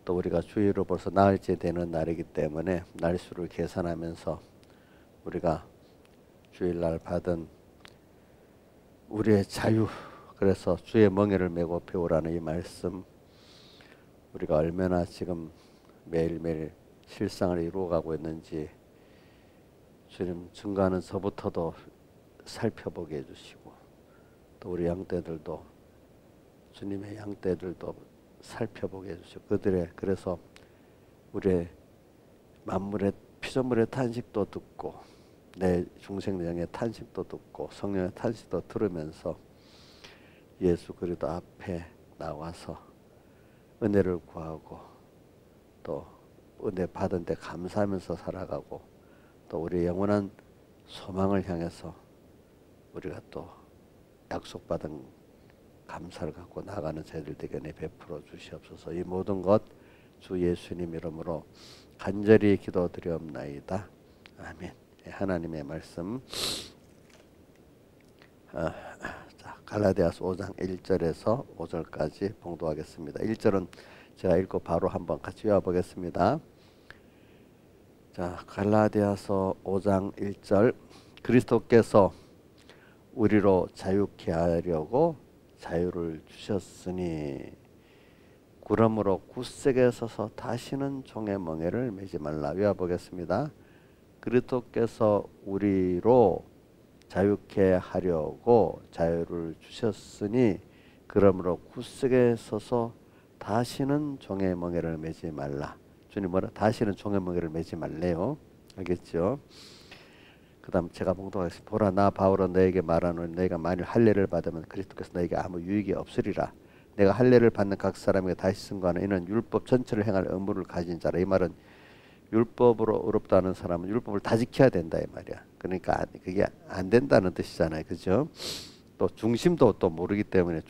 또 우리가 주일로 벌써 나흘째 되는 날이기 때문에 날수를 계산하면서 우리가 주일날 받은 우리의 자유, 그래서 주의 멍에를 메고 배우라는 이 말씀, 우리가 얼마나 지금 매일매일 실상을 이루어가고 있는지 주님 증거하는 저부터도 살펴보게 해주시고, 또 우리 양떼들도, 주님의 양떼들도 살펴보게 해주시고, 그래서 우리의 만물의 피조물의 탄식도 듣고 내 중생령의 탄식도 듣고 성령의 탄식도 들으면서 예수 그리스도 앞에 나와서 은혜를 구하고 또 은혜 받은 데 감사하면서 살아가고, 또 우리의 영원한 소망을 향해서 우리가 또 약속받은 감사를 갖고 나가는 저희들 되게 베풀어 주시옵소서. 이 모든 것 주 예수님 이름으로 간절히 기도드리옵나이다. 아멘. 하나님의 말씀, 자, 갈라디아서 5장 1절에서 5절까지 봉독하겠습니다. 1절은 제가 읽고 바로 한번 같이 외워보겠습니다. 자, 갈라디아서 5장 1절, 그리스도께서 우리로 자유케 하려고 자유를 주셨으니 그러므로 굳세게 서서 다시는 종의 멍에를 매지 말라. 외워보겠습니다. 그리스도께서 우리로 자유케 하려고 자유를 주셨으니 그러므로 굳세게 서서 다시는 종의 멍에를 매지 말라. 주님 뭐라? 다시는 종의 멍에를 매지 말래요. 알겠죠? 그 다음 제가 봉독하겠습니다. 보라, 나 바울은 너에게 말하노니 너희가 만일 할례를 받으면 그리스도께서 너에게 아무 유익이 없으리라. 내가 할례를 받는 각 사람에게 다시 승거하는 이는 율법 전체를 행할 의무를 가진 자라. 이 말은 율법으로 의롭다는 사람은 율법을 다 지켜야 된다 이 말이야. 그러니까 그게 안 된다는 뜻이잖아요. 그죠? 또 중심도 또 모르기 때문에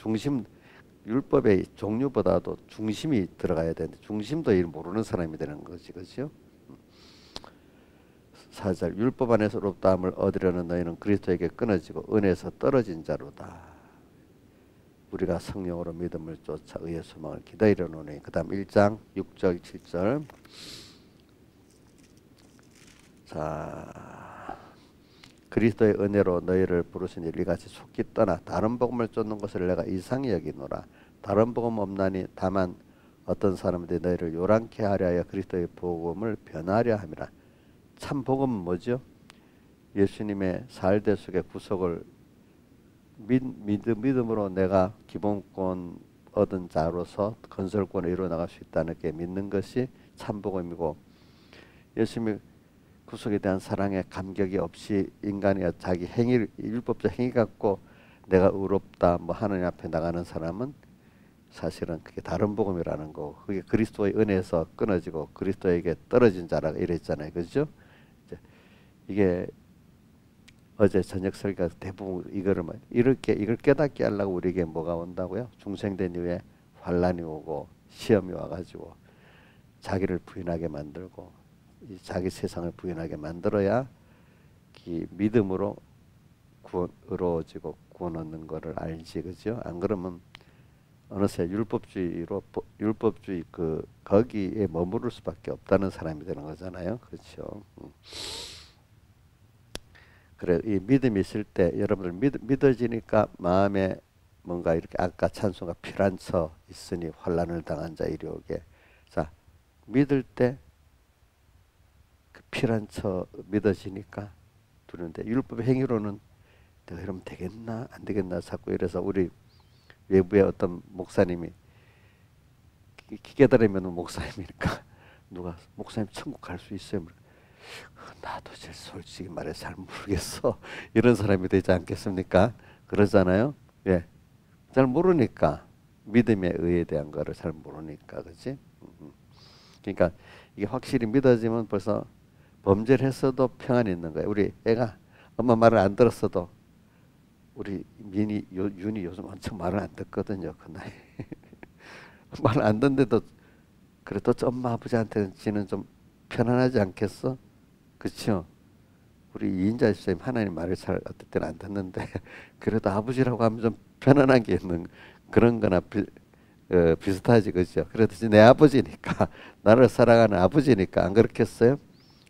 율법의 종류보다도 중심이 들어가야 되는데 중심도 모르는 사람이 되는 거지. 그죠? 4절, 율법 안에서 의롭다함을 얻으려는 너희는 그리스도에게 끊어지고 은혜에서 떨어진 자로다. 우리가 성령으로 믿음을 쫓아 의의 소망을 기다리려노니. 그 다음 1장 6절 7절, 자, 그리스도의 은혜로 너희를 부르시니 이같이 속히 떠나 다른 복음을 쫓는 것을 내가 이상히 여기노라. 다른 복음 없나니 다만 어떤 사람들이 너희를 요란케 하려 하여 그리스도의 복음을 변하려 함이라. 참 복음은 뭐죠? 예수님의 살대속의 구속을 믿음으로 내가 기본권 얻은 자로서 건설권을 이루어 나갈 수 있다는 게 믿는 것이 참 복음이고, 예수님의 구속에 대한 사랑에 감격이 없이 인간이 자기 행위, 율법적 행위 갖고 내가 의롭다 뭐 하느님 앞에 나가는 사람은 사실은 그게 다른 복음이라는 거. 그게 그리스도의 은혜에서 끊어지고 그리스도에게 떨어진 자라 이랬잖아요. 그죠? 이게 어제 저녁 설교에서 대부분 이걸 깨닫게 하려고 우리에게 뭐가 온다고요? 중생된 이후에 환란이 오고 시험이 와가지고 자기를 부인하게 만들고 이 자기 세상을 부인하게 만들어야 믿음으로 의로워지고 구원 얻는 거를 알지. 그죠? 안 그러면 어느새 율법주의 거기에 머무를 수밖에 없다는 사람이 되는 거잖아요. 그렇죠? 그래, 이 믿음이 있을 때 여러분들 믿어지니까 마음에 뭔가 이렇게 아까 찬송가 피란처 있으니 환난을 당한 자 이리 오게. 자, 믿을 때 그 피란처 믿어지니까 두는데 율법 행위로는 내가 이러면 되겠나 안 되겠나 자꾸 이래서 우리 외부의 어떤 목사님이 깨달으면 목사님이니까 누가 목사님 천국 갈 수 있어요? 나도 제일 솔직히 말해 잘 모르겠어. 이런 사람이 되지 않겠습니까? 그러잖아요. 예, 잘 모르니까 믿음의 의에 대한 거를 잘 모르니까, 그렇지? 그러니까 이게 확실히 믿어지면 벌써 범죄를 했어도 평안이 있는 거예요. 우리 애가 엄마 말을 안 들었어도 우리 윤이 요즘 엄청 말을 안 듣거든요. 그 나이 말을 안 듣는데도 그래도 엄마 아버지한테는 지는 좀 편안하지 않겠어? 그렇죠? 우리 이인자 집사님 하나님 말을 잘 어떨 때는 안 듣는데 그래도 아버지라고 하면 좀 편안한 게 있는 그런 거나 비슷하지, 그죠? 그래도 이제 내 아버지니까, 나를 사랑하는 아버지니까, 안 그렇겠어요?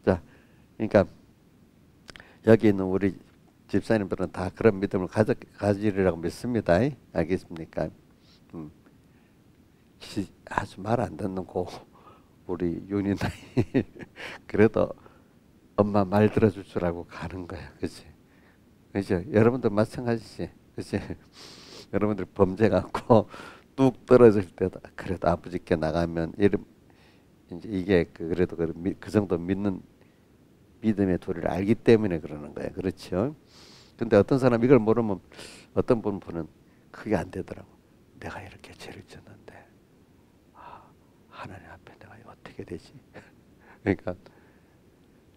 자, 그러니까 여기 있는 우리 집사님들은 다 그런 믿음을 가지리라고 믿습니다. 알겠습니까? 음, 아주 말 안 듣는 고 우리 윤이나 그래도 엄마 말 들어줄 줄 알고 가는 거야, 그지? 그죠? 여러분들 마찬가지지, 그지? 여러분들 범죄 갖고 뚝 떨어질 때도 그래도 아버지께 나가면 이름 이제 이게 그래도 그 정도 믿는 믿음의 도리를 알기 때문에 그러는 거예요, 그렇죠? 근데 어떤 사람 이걸 모르면 어떤 분은 그게 안 되더라고. 내가 이렇게 죄를 졌는데 하나님 앞에 내가 어떻게 되지? 그러니까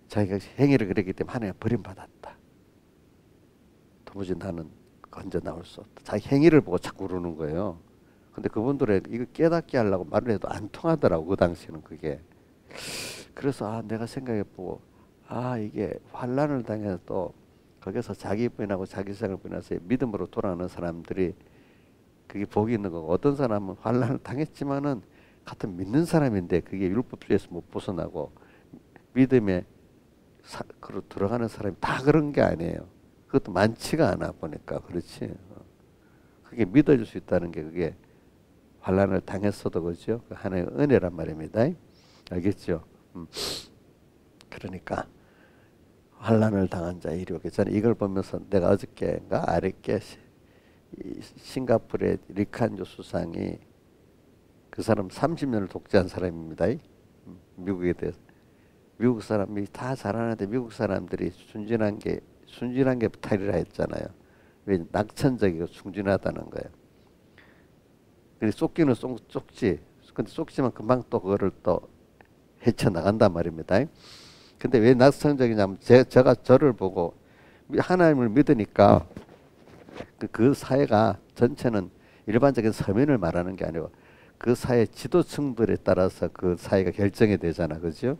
자기가 행위를 그랬기 때문에 하나님 버림받았다. 도무지 나는 건져 나올 수 없다. 자기 행위를 보고 자꾸 그러는 거예요. 근데 그분들의 이거 깨닫게 하려고 말을 해도 안 통하더라고, 그 당시에는 그게. 그래서 내가 생각해 보고 이게 환난을 당해서 또 거기서 자기 부인하고 자기 생을 부인해서 믿음으로 돌아오는 사람들이 그게 복이 있는 거고, 어떤 사람은 환난을 당했지만은 같은 믿는 사람인데 그게 율법주의에서 못 벗어나고 믿음에 들어가는 사람이 다 그런 게 아니에요. 그것도 많지가 않아 보니까 그렇지. 그게 믿어줄 수 있다는 게 그게 환난을 당했어도 그죠? 그 하나의 은혜란 말입니다. 알겠죠? 그러니까 환난을 당한 자 이리 오게. 저는 이걸 보면서 내가 어저께인가 아랫게 싱가포르의 리칸조 수상이 그 사람 30년을 독재한 사람입니다. 미국에 대해서. 미국 사람이 다 잘하는데 미국 사람들이 순진한 게 탈이라 했잖아요. 왜 낙천적이고 순진하다는 거예요. 근데 쫓기는 쫓지. 근데 쫓지만 금방 또 그거를 또 헤쳐나간단 말입니다. 근데 왜 낙천적이냐면 제가 저를 보고 하나님을 믿으니까 그 사회가 전체는 일반적인 서민을 말하는 게 아니고 그 사회 지도층들에 따라서 그 사회가 결정이 되잖아, 그죠?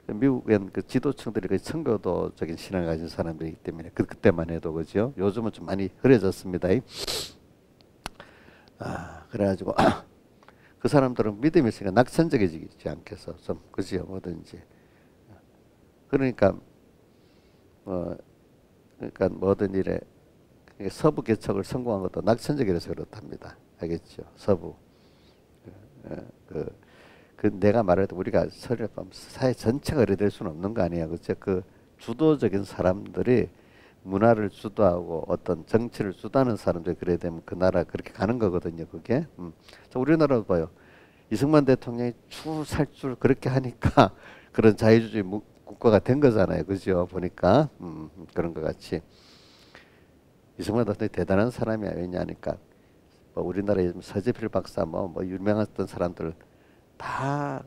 미국엔 그 지도층들이 그 청교도적인 신앙을 가진 사람들이기 때문에 그때만 해도 그죠? 요즘은 좀 많이 흐려졌습니다. 그래가지고 그 사람들은 믿음이 있으니까 낙천적이지 않겠어, 좀 그죠? 뭐든지. 그러니까 그러니까 모든 일에 서부 개척을 성공한 것도 낙천적이라서 그렇답니다. 알겠죠? 서부. 내가 말해도 우리가 사회 전체가 그래 될 수는 없는 거 아니야. 그렇죠? 그 주도적인 사람들이 문화를 주도하고 어떤 정치를 주도하는 사람들이 그래야 되면 그 나라 그렇게 가는 거거든요. 그게. 우리나라도 봐요. 이승만 대통령이 살줄 그렇게 하니까 그런 자유주의 국가가 된 거잖아요. 그죠? 보니까 그런 것 같이. 이승만 대통령이 대단한 사람이야. 왜냐하니까 뭐 우리나라에 서재필 박사 뭐 유명한 사람들 다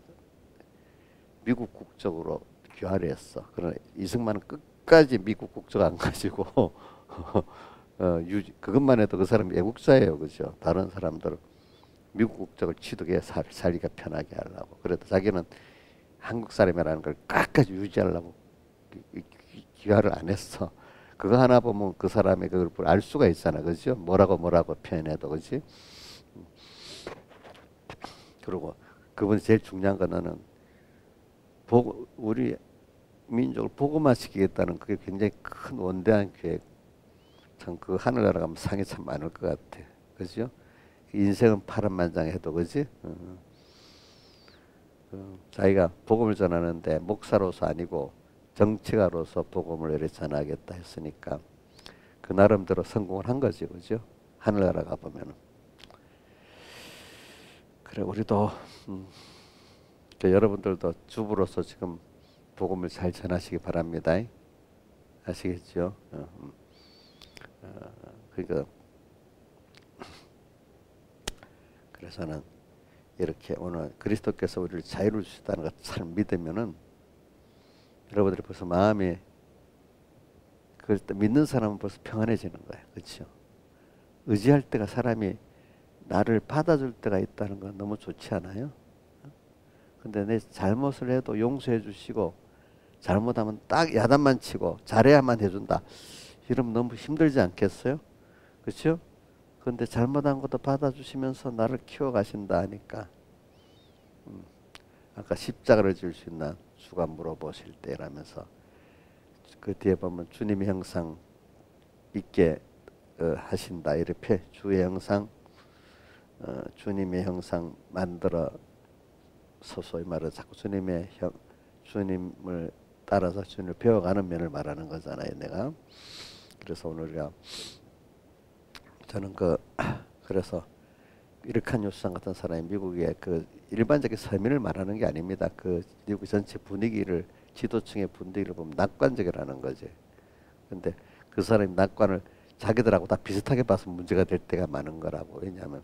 미국 국적으로 귀화를 했어. 그러나 이승만은 끝까지 미국 국적 안 가지고 그것만 해도 그 사람이 애국자예요, 그죠? 다른 사람들 미국 국적을 취득해 살기가 편하게 하려고. 그래도 자기는 한국 사람이라는 걸 끝까지 유지하려고 귀화를 안 했어. 그거 하나 보면 그 사람의 그걸 알 수가 있잖아, 그죠? 뭐라고 표현해도, 그지? 그리고 그분이 제일 중요한 거는 우리 민족을 복음화시키겠다는 그게 굉장히 큰 원대한 계획. 참 그 하늘나라 가면 상이 참 많을 것 같아, 그죠? 인생은 파란만장해도, 그지? 자기가 복음을 전하는데 목사로서 아니고 정치가로서 복음을 이렇게 전하겠다 했으니까 그 나름대로 성공을 한 거지, 그죠? 하늘나라 가 보면은. 그래, 우리도 여러분들도 주부로서 지금 복음을 잘 전하시기 바랍니다. 아시겠죠? 그러니까 그래서는 이렇게 오늘 그리스도께서 우리를 자유를 주셨다는 걸 잘 믿으면은 여러분들이 벌써 마음이 그걸 믿는 사람은 벌써 평안해지는 거예요. 그렇죠? 의지할 때가 사람이 나를 받아줄 때가 있다는 건 너무 좋지 않아요? 근데 내 잘못을 해도 용서해 주시고 잘못하면 딱 야단만 치고 잘해야만 해준다. 이러면 너무 힘들지 않겠어요? 그렇죠? 근데 잘못한 것도 받아주시면서 나를 키워가신다 하니까 아까 십자가를 질 수 있나 주가 물어보실 때라면서 그 뒤에 보면 주님의 형상 있게 하신다 이렇게 주의 형상 주님의 형상 만들어 소위 말해 자꾸 주님을 따라서 주님을 배워가는 면을 말하는 거잖아요. 내가 그래서 오늘 우리가 저는 그래서 이르칸 요수상 같은 사람이 미국의 그 일반적인 서민을 말하는 게 아닙니다. 그 미국 전체 분위기를 지도층의 분위기를 보면 낙관적이라는 거지. 근데 그 사람이 낙관을 자기들하고 다 비슷하게 봐서 문제가 될 때가 많은 거라고. 왜냐하면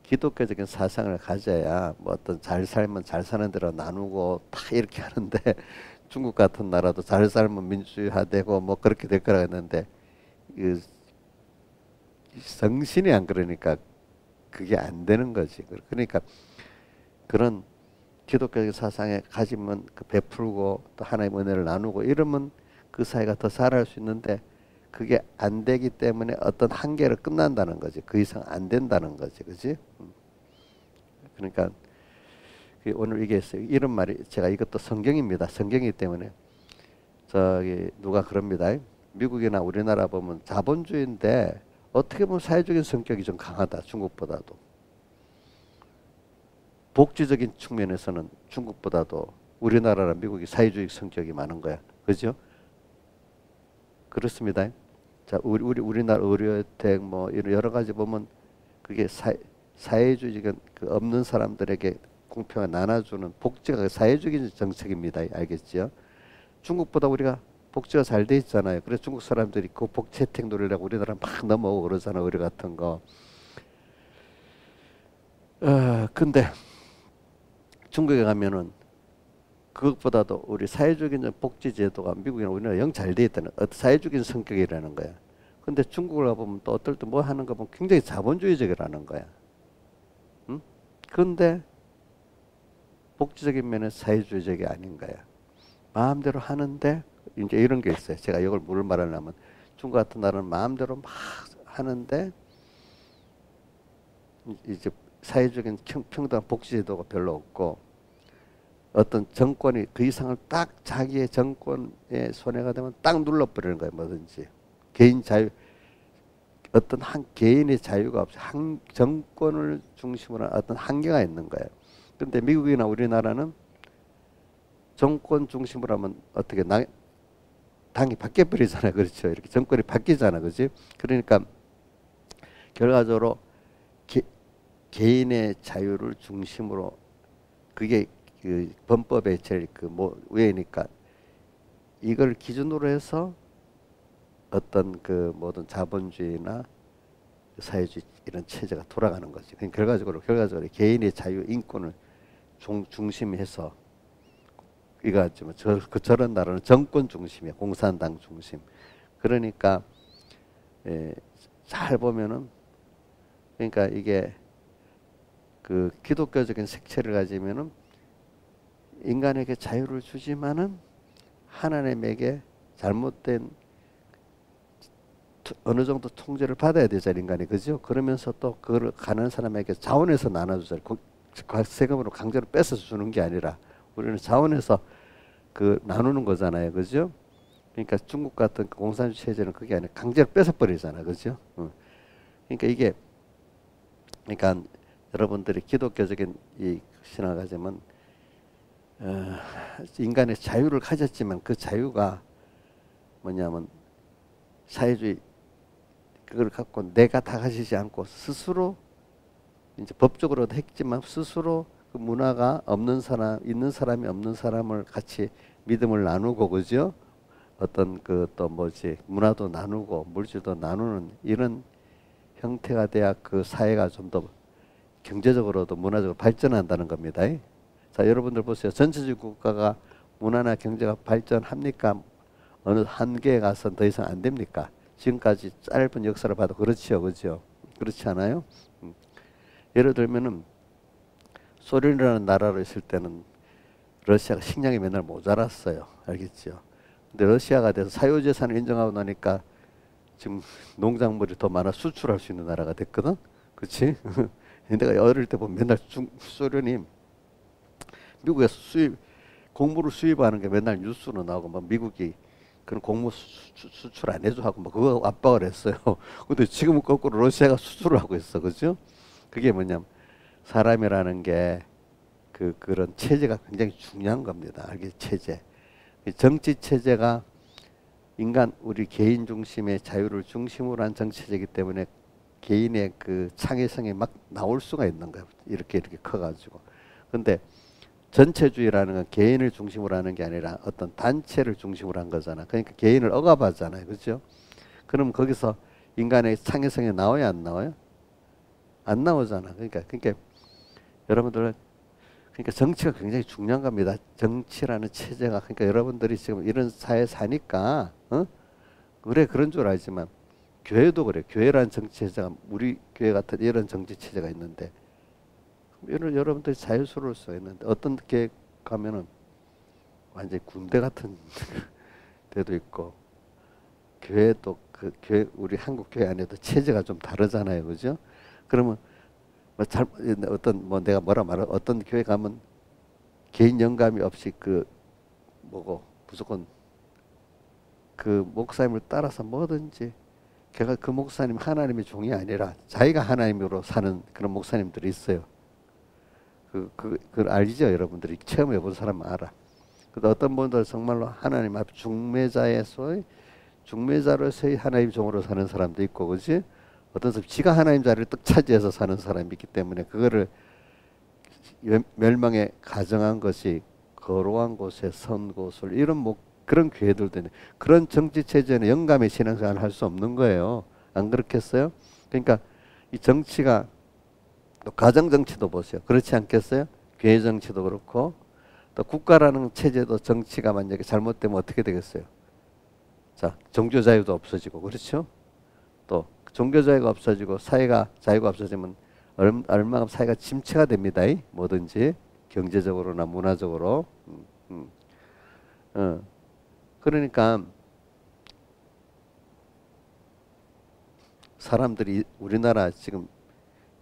기독교적인 사상을 가져야 뭐 어떤 잘 살면 잘 사는 대로 나누고 다 이렇게 하는데 중국 같은 나라도 잘 살면 민주화되고 뭐 그렇게 될 거라 했는데 그 정신이 안 그러니까 그게 안 되는 거지. 그러니까 그런 기독교적 사상에 가지면 그 베풀고 또 하나님의 은혜를 나누고 이러면 그 사이가 더 살아갈 수 있는데 그게 안 되기 때문에 어떤 한계를 끝난다는 거지. 그 이상 안 된다는 거지. 그지? 그러니까 오늘 이게 있어요. 이런 말이 제가 이것도 성경입니다. 성경이기 때문에 저기 누가 그럽니다. 미국이나 우리나라 보면 자본주의인데 어떻게 보면 사회적인 성격이 좀 강하다. 중국보다도. 복지적인 측면에서는 중국보다도 우리나라나 미국이 사회주의 성격이 많은 거야. 그죠? 그렇습니다. 자, 우리나라 의료혜택 뭐 이런 여러 가지 보면 그게 사회주의적인 그 없는 사람들에게 공평하게 나눠주는 복지가 사회주의 정책입니다. 알겠지요? 중국보다 우리가 복지가 잘 돼 있잖아요. 그래서 중국 사람들이 그 복지 혜택 누리려고 우리나라 막 넘어오고 그러잖아. 의료 같은 거. 근데 중국에 가면은 그것보다도 우리 사회적인 복지 제도가 미국이나 우리나라 영 잘 돼 있다는 사회적인 성격이라는 거야. 근데 중국을 가보면 또 어떨 때 뭐 하는 거 보면 굉장히 자본주의적이라는 거야. 응? 근데 복지적인 면은 사회주의적이 아닌 거야. 마음대로 하는데 이제 이런 게 있어요. 제가 이걸 뭘 말하려면 중국 같은 나라는 마음대로 막 하는데 이제 사회적인 평등한 복지제도가 별로 없고 어떤 정권이 그 이상을 딱 자기의 정권에 손해가 되면 딱 눌러버리는 거예요. 뭐든지 개인 자유 어떤 한 개인의 자유가 없이 한 정권을 중심으로 한 어떤 한계가 있는 거예요. 근데 미국이나 우리나라는 정권 중심으로 하면 어떻게 당이 바뀌어버리잖아요. 그렇죠. 이렇게 정권이 바뀌잖아. 그지? 그러니까 결과적으로 개인의 자유를 중심으로 그게 그 범법의 제일 그 뭐 위에니까 이걸 기준으로 해서 어떤 그 모든 자본주의나 사회주의 이런 체제가 돌아가는 거지. 그러니까 결과적으로 개인의 자유, 인권을 중심해서 이거 저런 나라는 정권 중심이야. 공산당 중심. 그러니까 잘 보면은 그러니까 이게 그 기독교적인 색채를 가지면은 인간에게 자유를 주지만은 하나님에게 잘못된 어느 정도 통제를 받아야 되잖아요. 인간이. 그죠? 그러면서 또 그걸 가는 사람에게 자원해서 나눠주잖아요. 세금으로 강제로 뺏어서 주는 게 아니라 우리는 자원해서 그 나누는 거잖아요. 그죠? 그러니까 중국 같은 공산주의 체제는 그게 아니라 강제로 뺏어버리잖아. 그죠? 그러니까 이게 그러니까 여러분들이 기독교적인 이 신앙을 가지면 인간의 자유를 가졌지만 그 자유가 뭐냐면 사회주의 그걸 갖고 내가 다 가지지 않고 스스로 이제 법적으로도 했지만 스스로 그 문화가 없는 사람, 있는 사람이 없는 사람을 같이 믿음을 나누고 그죠? 어떤 그 또 뭐지 문화도 나누고 물질도 나누는 이런 형태가 돼야 그 사회가 좀 더 경제적으로도 문화적으로 발전한다는 겁니다. 자, 여러분들 보세요. 전체적 국가가 문화나 경제가 발전합니까? 어느 한계에 가서 더 이상 안 됩니까? 지금까지 짧은 역사를 봐도 그렇지요, 그죠? 그렇지 않아요? 예를 들면은 소련이라는 나라로 있을 때는 러시아가 식량이 맨날 모자랐어요. 알겠죠? 근데 러시아가 돼서 사유재산을 인정하고 나니까 지금 농작물이 더 많아 수출할 수 있는 나라가 됐거든. 그렇지? 내가 어릴 때 보면 맨날 소련이 미국에서 곡물을 수입하는 게 맨날 뉴스로 나오고 막 미국이 그런 곡물 수출 안 해줘 하고 막 그거 압박을 했어요. 근데 지금은 거꾸로 러시아가 수출을 하고 있어. 그죠? 그게 뭐냐면 사람이라는 게 그런 체제가 굉장히 중요한 겁니다. 알겠지? 체제. 정치 체제가 인간 우리 개인 중심의 자유를 중심으로 한 정치 체제이기 때문에 개인의 그 창의성이 막 나올 수가 있는 거예요. 이렇게 커가지고. 근데 전체주의라는 건 개인을 중심으로 하는 게 아니라 어떤 단체를 중심으로 한 거잖아. 그러니까 개인을 억압하잖아요. 그렇죠? 그럼 거기서 인간의 창의성이 나와야 안 나와요? 안 나오잖아. 그러니까 여러분들 그러니까 정치가 굉장히 중요한 겁니다. 정치라는 체제가 그러니까 여러분들이 지금 이런 사회 사니까 그래 그런 줄 알지만 교회도 그래. 교회라는 정치 체제가 우리 교회 같은 이런 정치 체제가 있는데 여러분들이 자유스러울 수 있는데 어떤 게 가면은 완전히 군대 같은 데도 있고 교회도 그 교회 우리 한국 교회 안에도 체제가 좀 다르잖아요. 그죠? 그러면 어떤 뭐 내가 뭐라 말해 어떤 교회 가면 개인 영감이 없이 그 뭐고 무조건 그 목사님을 따라서 뭐든지 걔가 그 목사님 하나님의 종이 아니라 자기가 하나님으로 사는 그런 목사님들이 있어요. 그걸 알죠? 여러분들이 체험해 본 사람은 알아. 근데 어떤 분들 정말로 하나님 앞 중매자로서의 하나님 종으로 사는 사람도 있고, 그지? 어떤 사람 지가 하나님 자리를 딱 차지해서 사는 사람이 있기 때문에 그거를 멸망에 가정한 것이 거룩한 곳에 선 곳을 이런 그런 교회들도 있는 그런 정치 체제는 영감의 신앙생활을 할 수 없는 거예요. 안 그렇겠어요? 그러니까 이 정치가 또 가정 정치도 보세요. 그렇지 않겠어요? 교회 정치도 그렇고 또 국가라는 체제도 정치가 만약에 잘못되면 어떻게 되겠어요? 자, 종교 자유도 없어지고 그렇죠? 또 종교 자유가 없어지고 사회가 자유가 없어지면 얼마나 사회가 침체가 됩니다. 뭐든지 경제적으로나 문화적으로. 그러니까 사람들이 우리나라 지금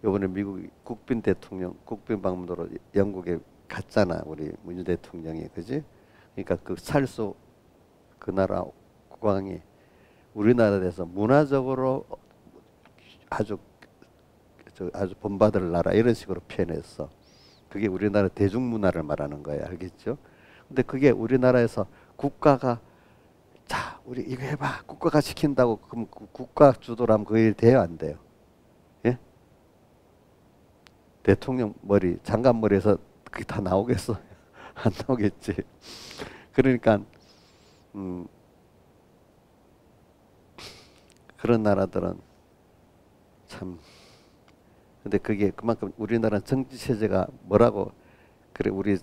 이번에 미국 국빈 대통령 국빈 방문으로 영국에 갔잖아. 우리 문재 대통령이. 그지? 그러니까 그 찰스 그 나라 국왕이 우리나라에 대해서 문화적으로 아주 본받을 나라 이런 식으로 표현했어. 그게 우리나라 대중문화를 말하는 거예요. 알겠죠? 근데 그게 우리나라에서 국가가 자 우리 이거 해봐 국가가 시킨다고 그럼 국가 주도라면 그 일 돼요 안 돼요? 예? 대통령 머리 장관 머리에서 그게 다 나오겠어? 안 나오겠지. 그러니까 그런 나라들은 참 근데 그게 그만큼 우리나라 정치 체제가 뭐라고 그래 우리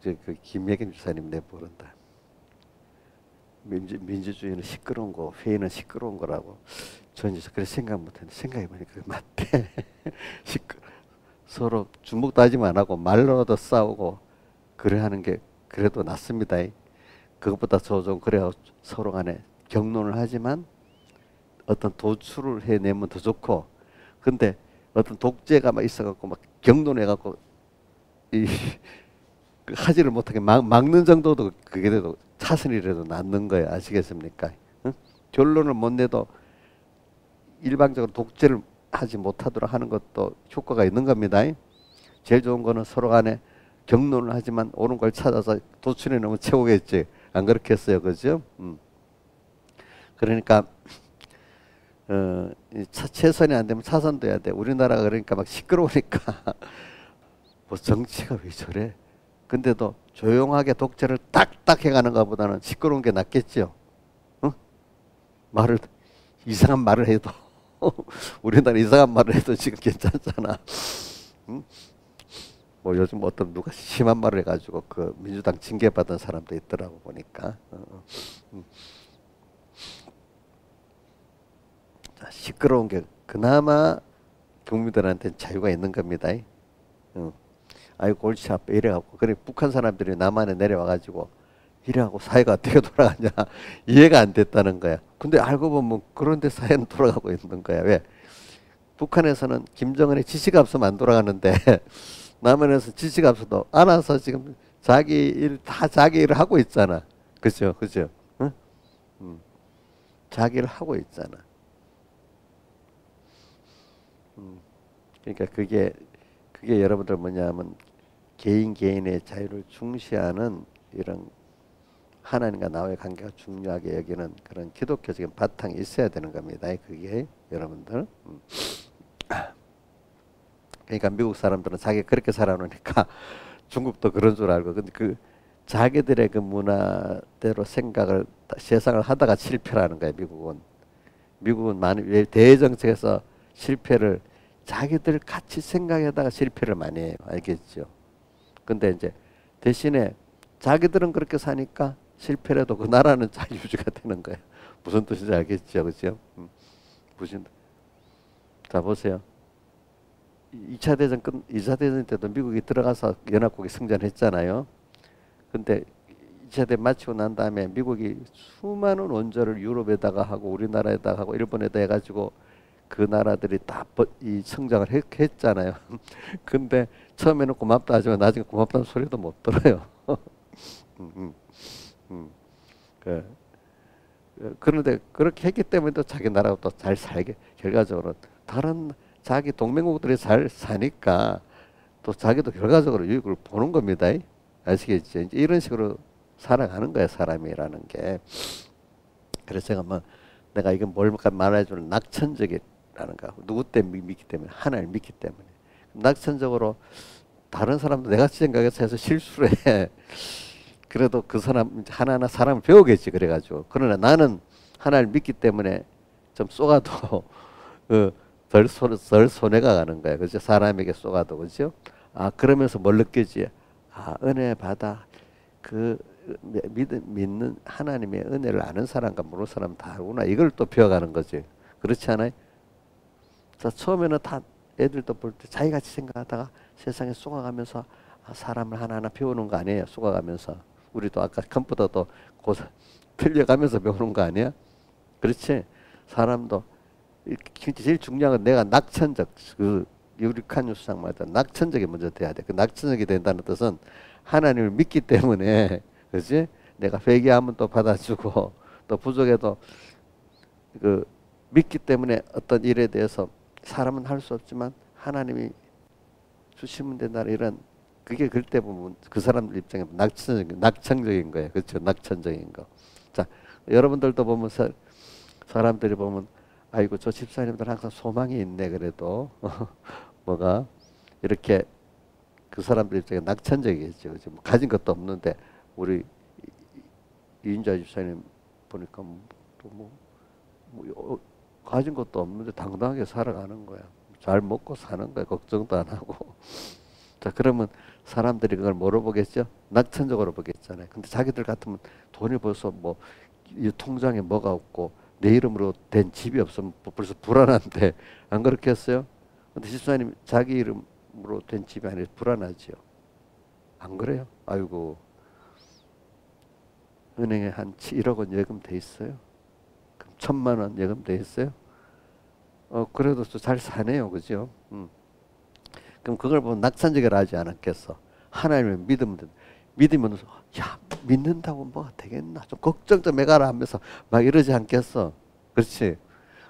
그 김혜경 주사님 내보른다. 민주주의는 시끄러운 거, 회의는 시끄러운 거라고. 저는 그래 생각 못했는데 생각해보니까 맞대. 서로 주먹 다짐 안 하고 말로도 싸우고 그래 하는 게 그래도 낫습니다. 그것보다 좀 그래야 서로 간에 격론을 하지만 어떤 도출을 해내면 더 좋고 근데 어떤 독재가 막 있어갖고 막 격론해갖고 하지를 못하게 막는 정도도 그게 돼도 차선이라도 낫는 거예요. 아시겠습니까? 응? 결론을 못 내도 일방적으로 독재를 하지 못하도록 하는 것도 효과가 있는 겁니다. 제일 좋은 거는 서로 간에 격론을 하지만 옳은 걸 찾아서 도출해 놓으면 최고겠지. 안 그렇겠어요. 그죠? 그러니까 최선이 안 되면 차선도 해야 돼. 우리나라가 그러니까 막 시끄러우니까 뭐 정치가 왜 저래? 근데도 조용하게 독재를 딱딱 해가는 것보다는 시끄러운 게 낫겠죠. 어? 이상한 말을 해도 우리나라 이상한 말을 해도 지금 괜찮잖아. 응? 뭐 요즘 어떤 누가 심한 말을 해가지고 그 민주당 징계받은 사람도 있더라고 보니까. 자, 시끄러운 게 그나마 국민들한테는 자유가 있는 겁니다. 아이고 골치 아파 이래갖고 그래 북한 사람들이 남한에 내려와가지고 이래하고 사회가 어떻게 돌아가냐 이해가 안 됐다는 거야. 근데 알고 보면 그런데 사회는 돌아가고 있는 거야. 왜? 북한에서는 김정은의 지시가 없으면 안 돌아가는데 남한에서 지시가 없어도 알아서 지금 자기 일 다 자기 일을 하고 있잖아. 그죠, 그죠? 응? 자기 일을 하고 있잖아. 음. 그러니까 그게 여러분들 뭐냐면 개인의 자유를 중시하는 이런 하나님과 나와의 관계가 중요하게 여기는 그런 기독교적인 바탕이 있어야 되는 겁니다. 그게 여러분들. 그러니까 미국 사람들은 자기가 그렇게 살아놓으니까 중국도 그런 줄 알고 근데 그 자기들의 그 문화대로 생각을 세상을 하다가 실패라는 거예요. 미국은 많은 대정책에서 실패를 자기들 같이 생각하다가 실패를 많이 해요. 알겠죠? 근데 이제 대신에 자기들은 그렇게 사니까 실패라도 그 나라는 잘 유지가 되는 거예요. 무슨 뜻인지 알겠죠? 그죠? 무슨 자 보세요. 2차 대전 때도 미국이 들어가서 연합국이 승전했잖아요. 근데 2차 대전 마치고 난 다음에 미국이 수많은 원조를 유럽에다가 하고 우리나라에다가 하고 일본에다 해가지고 그 나라들이 다 이 성장을 했잖아요. 근데 처음에는 고맙다 하지만 나중에 고맙다는 소리도 못 들어요. 음, 음, 음. 그, 그런데 그렇게 했기 때문에 또 자기 나라가 또 잘 살게 결과적으로 다른 자기 동맹국들이 잘 사니까 또 자기도 결과적으로 유익을 보는 겁니다. 아시겠죠? 이제 이런 식으로 살아가는 거야 사람이라는 게. 그래서 제가 뭐 내가 이건 뭘 말해주는 낙천적이라는 거 누구 때문에 믿기 때문에 하나님 믿기 때문에 낙천적으로 다른 사람도 내가 생각해서 해서 실수를 해. 그래도 그 사람 하나하나 사람을 배우겠지 그래가지고 그러나 나는 하나님을 믿기 때문에 좀 쏘가도 덜 손해가 가는 거야. 그죠? 사람에게 쏘가도 그죠? 아 그러면서 뭘 느끼지? 아 은혜 받아 그 믿는 하나님의 은혜를 아는 사람과 모르는 사람 다르구나. 이걸 또 배워가는 거지. 그렇지 않아요? 자 처음에는 다 애들도 볼 때 자기같이 생각하다가 세상에 쏘아가면서 아, 사람을 하나하나 배우는 거 아니에요. 쏘아가면서 우리도 아까 컴퓨터도 틀려가면서 배우는 거 아니야? 그렇지? 사람도 제일 중요한 건 내가 낙천적 그 유리칸 수상 말다 낙천적이 먼저 돼야 돼. 그 낙천적이 된다는 뜻은 하나님을 믿기 때문에 그렇지? 내가 회개하면 또 받아주고 또 부족해도 그 믿기 때문에 어떤 일에 대해서 사람은 할 수 없지만 하나님이 주시면 된다 이런 그게 그때 보면 그 사람들 입장에 낙천적인 거예요. 그렇죠? 낙천적인 거. 자, 여러분들도 보면 사람들이 보면 아이고 저 집사님들 항상 소망이 있네 그래도 뭐가 이렇게 그 사람들 입장에 낙천적이겠죠. 그렇죠? 뭐 가진 것도 없는데 우리 이인자 집사님 보니까 가진 것도 없는데 당당하게 살아가는 거야. 잘 먹고 사는 거야. 걱정도 안 하고. 자 그러면 사람들이 그걸 뭐로 보겠죠? 낙천적으로 보겠잖아요. 근데 자기들 같으면 돈이 벌써 뭐 이 통장에 뭐가 없고 내 이름으로 된 집이 없으면 벌써 불안한데 안 그렇겠어요? 근데 집사님 자기 이름으로 된 집이 아니라 불안하지요. 안 그래요? 아이고 은행에 한 1억 원 예금돼 있어요. 그럼 1,000만 원 예금돼 있어요. 그래도 또 잘 사네요, 그죠? 그럼 그걸 보면 낙천적이라 하지 않았겠어. 하나님을 믿으면 믿으면 야 믿는다고 뭐가 되겠나 좀 걱정 좀 해가라 하면서 막 이러지 않겠어. 그렇지?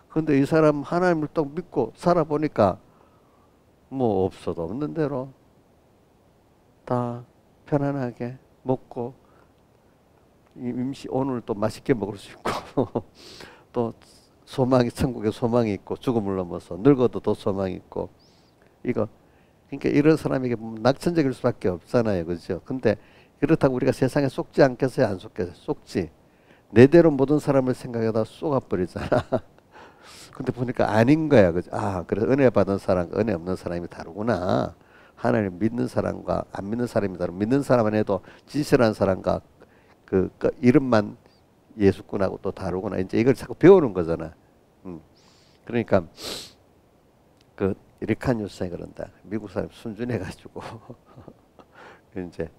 근데 이 사람 하나님을 또 믿고 살아보니까 뭐 없어도 없는 대로 다 편안하게 먹고 오늘 또 맛있게 먹을 수 있고 또 소망이 천국에 소망이 있고 죽음을 넘어서 늙어도 또 소망이 있고 이거 그러니까 이런 사람에게 보면 낙천적일 수밖에 없잖아요. 그죠? 근데 그렇다고 우리가 세상에 속지 않겠어요? 안 속겠어요? 속지. 내대로 모든 사람을 생각하다 쏘아버리잖아. 근데 보니까 아닌 거야. 그죠? 아, 그래서 은혜 받은 사람과 은혜 없는 사람이 다르구나. 하나님 믿는 사람과 안 믿는 사람이 다르고 믿는 사람은 해도 진실한 사람과 그 이름만 예수꾼하고 또 다르구나. 이제 이걸 자꾸 배우는 거잖아. 그러니까 그 리칸 유스에 그런다. 미국 사람 순진해가지고 이제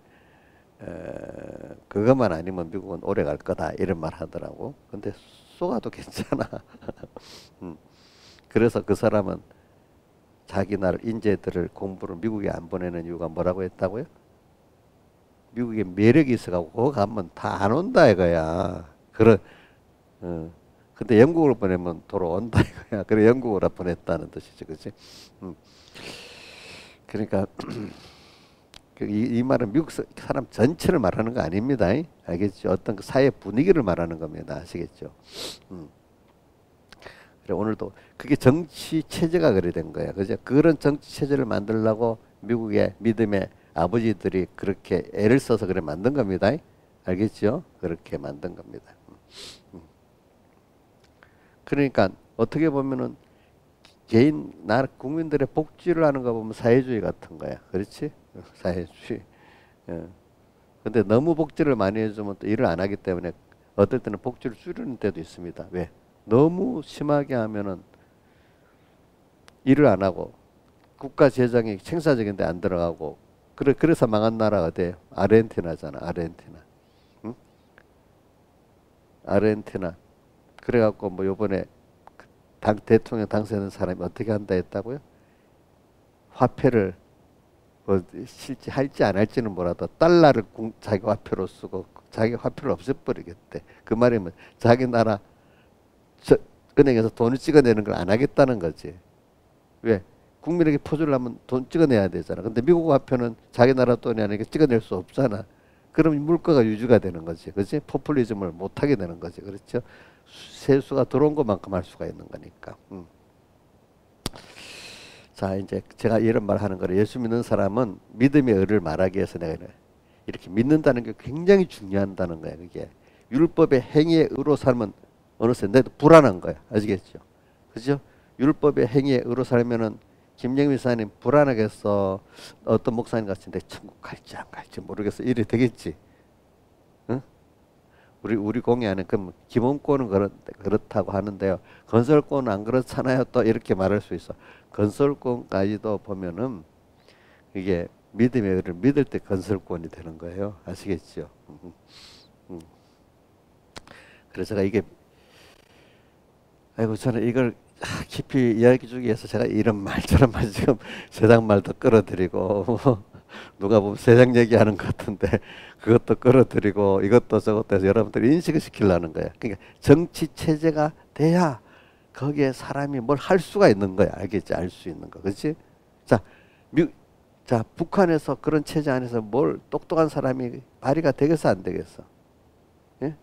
그것만 아니면 미국은 오래 갈 거다 이런 말 하더라고. 근데 쏘가도 괜찮아. 그래서 그 사람은 자기 나라 인재들을 공부를 미국에 안 보내는 이유가 뭐라고 했다고요? 미국에 매력이 있어가지고 그거 가면 다 안 온다 이거야. 어. 근데 영국을 보내면 돌아온다 이거야. 그래 영국으로 보냈다는 뜻이죠, 그렇지? 음. 그러니까 이 말은 미국 사람 전체를 말하는 거 아닙니다. 알겠죠? 어떤 그 사회 분위기를 말하는 겁니다. 아시겠죠? 그래 오늘도 그게 정치 체제가 그래 된 거야. 그죠? 그런 정치 체제를 만들려고 미국의 믿음의 아버지들이 그렇게 애를 써서 그래 만든 겁니다. 알겠죠? 그렇게 만든 겁니다. 그러니까 어떻게 보면은 개인 나라 국민들의 복지를 하는 거 보면 사회주의 같은 거야. 그렇지? 사회주의. 예. 근데 너무 복지를 많이 해주면 또 일을 안 하기 때문에 어떨 때는 복지를 줄이는 때도 있습니다. 왜? 너무 심하게 하면은 일을 안 하고 국가 재정이 생산적인데 안 들어가고 그래서 망한 나라가 돼. 아르헨티나잖아. 아르헨티나. 응? 아르헨티나. 그래갖고 뭐 요번에 당 대통령 당선된 사람이 어떻게 한다 했다고요? 화폐를 뭐 실제 할지 안 할지는 몰라도 달러를 자기 화폐로 쓰고 자기 화폐를 없애버리겠대. 그 말이 뭐 자기 나라 은행에서 돈을 찍어내는 걸 안 하겠다는 거지. 왜? 국민에게 퍼주려면 돈 찍어내야 되잖아. 근데 미국 화폐는 자기 나라 돈이 아니니까 찍어낼 수 없잖아. 그럼 물가가 유지가 되는 거지. 그렇지? 포퓰리즘을 못 하게 되는 거지. 그렇죠? 세수가 들어온 것만큼 할 수가 있는 거니까. 자, 이제 제가 이런 말 하는 거를 예수 믿는 사람은 믿음의 의를 말하기 위해서 내가 이렇게 믿는다는 게 굉장히 중요하다는 거야. 그게 율법의 행위의 의로 살면 어느새 내도 불안한 거야. 아시겠죠? 그죠? 율법의 행위의 의로 살면은 김영민 사님 불안하겠어. 어떤 목사님 같은데 천국 갈지 안 갈지 모르겠어. 이래 되겠지. 응? 우리 공예하는 그 기본권은 그렇다고 하는데요. 건설권은 안 그렇잖아요. 또 이렇게 말할 수 있어. 건설권까지도 보면은 이게 믿음의 의를 믿을 때 건설권이 되는 거예요. 아시겠죠? 그래서 제가 이게 아이고 저는 이걸 깊이 이야기 주기 위해서 제가 이런 말 저런 말 지금 세상 말도 끌어들이고 누가 보면 세상 얘기하는 것 같은데 그것도 끌어들이고 이것도 저것도 해서 여러분들이 인식을 시키려는 거야. 그러니까 정치 체제가 돼야 거기에 사람이 뭘 할 수가 있는 거야. 알겠지? 알 수 있는 거. 그렇지? 자, 자, 북한에서 그런 체제 안에서 뭘 똑똑한 사람이 발휘가 되겠어 안 되겠어? 예?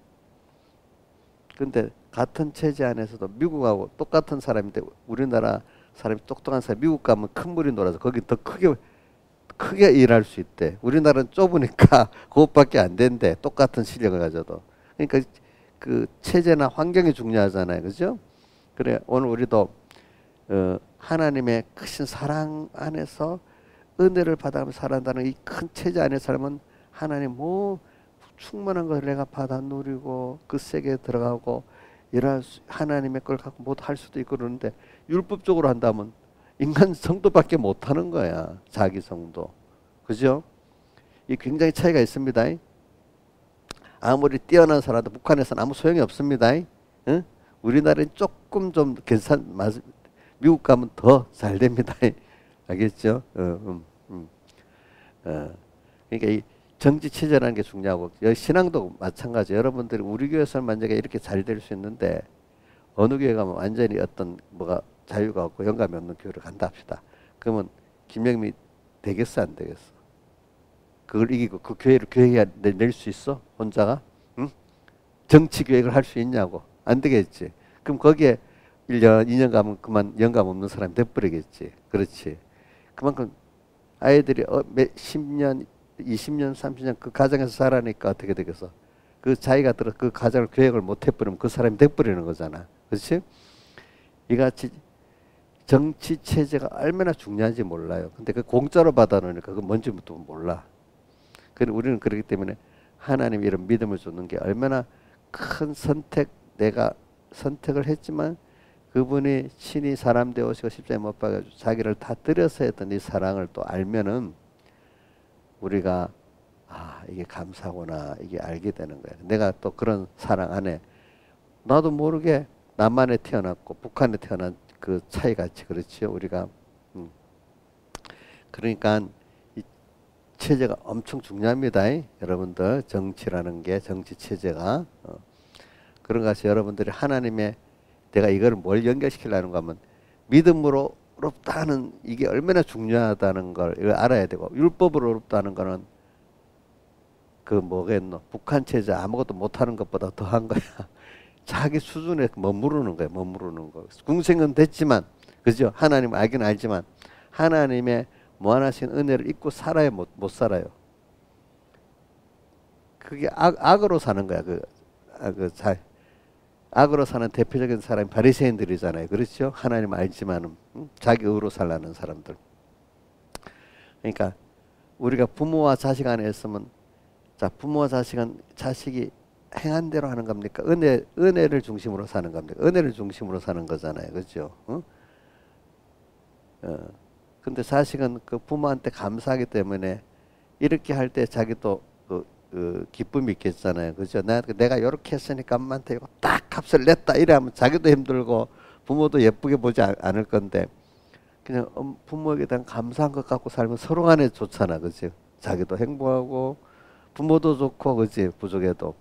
근데 같은 체제 안에서도 미국하고 똑같은 사람인데 우리나라 사람이 똑똑한 사람 미국 가면 큰 물이 놀아서 거기 더 크게 일할 수 있대. 우리나라는 좁으니까 그것밖에 안 된대. 똑같은 실력을 가져도. 그러니까 그 체제나 환경이 중요하잖아요. 그죠? 그래 오늘 우리도 하나님의 크신 사랑 안에서 은혜를 받아가면서 살아간다는 이 큰 체제 안에 살면 하나님 뭐 충만한 것을 내가 받아 누리고 그 세계에 들어가고 하나님의 걸 갖고 못 할 수도 있고 그러는데 율법적으로 한다면 인간 성도밖에 못 하는 거야. 자기 성도. 그죠? 이 굉장히 차이가 있습니다. 아무리 뛰어난 사람도 북한에서는 아무 소용이 없습니다. 응? 우리나라는 조금 좀 미국 가면 더 잘 됩니다. 알겠죠? 그러니까 이 정치 체제라는 게 중요하고 신앙도 마찬가지. 여러분들이 우리 교회에서는 만약에 이렇게 잘 될 수 있는데 어느 교회 가면 완전히 어떤 뭐가 자유가 없고 영감이 없는 교회를 간다 합시다. 그러면 김영미 되겠어 안 되겠어? 그걸 이기고 그 교회를 교회에 낼 수 있어? 혼자가? 응? 정치 계획을 할 수 있냐고? 안 되겠지. 그럼 거기에 1년, 2년 가면 그만 영감 없는 사람이 돼버리겠지. 그렇지. 그만큼 아이들이 10년, 20년, 30년 그 가정에서 살아니까 어떻게 되겠어? 그 자기가 그 가정을 계획을 못 해버리면 그 사람이 돼버리는 거잖아. 그렇지? 이같이 정치 체제가 얼마나 중요한지 몰라요. 근데 그 공짜로 받아놓으니까 그 뭔지부터 몰라. 그래서 우리는 그렇기 때문에 하나님 이런 믿음을 주는 게 얼마나 큰 내가 선택을 했지만 그분이 친히 사람 되오시고 십자가에 못 박아가지고 자기를 다 들여서 했던 이 사랑을 또 알면은 우리가 이게 감사구나 이게 알게 되는 거예요. 내가 또 그런 사랑 안에 나도 모르게 남한에 태어났고 북한에 태어난 그 차이 같이 그렇지요 우리가. 음. 그러니까 이 체제가 엄청 중요합니다. 여러분들 정치라는 게 정치 체제가 그런 것이 여러분들이 하나님의 내가 이걸 뭘 연결시키려는 거 하면 믿음으로 어렵다는 이게 얼마나 중요하다는 걸 이걸 알아야 되고 율법으로 어렵다는 거는 그 뭐겠노 북한 체제 아무것도 못하는 것보다 더한 거야. 자기 수준에 머무르는 거야. 머무르는 거. 궁생은 됐지만 그죠? 하나님 알긴 알지만 하나님의 무한하신 은혜를 잊고 살아야 못 살아요. 그게 악으로 사는 거야. 악으로 사는 대표적인 사람이 바리새인들이잖아요. 그렇죠? 하나님 알지만은 자기 의로 살라는 사람들. 그러니까 우리가 부모와 자식 안에 있으면 자 부모와 자식이 행한 대로 하는 겁니까? 은혜를 중심으로 사는 겁니까? 은혜를 중심으로 사는 거잖아요. 그렇죠? 근데 자식은 그 부모한테 감사하기 때문에 이렇게 할 때 자기도 기쁨이 있겠잖아요. 그죠? 내가 이렇게 했으니까 엄마한테 이거 딱 값을 냈다. 이래하면 자기도 힘들고 부모도 예쁘게 보지 않을 건데 그냥 부모에게 대한 감사한 것 갖고 살면 서로 간에 좋잖아. 그죠? 자기도 행복하고 부모도 좋고 그지? 부족해도.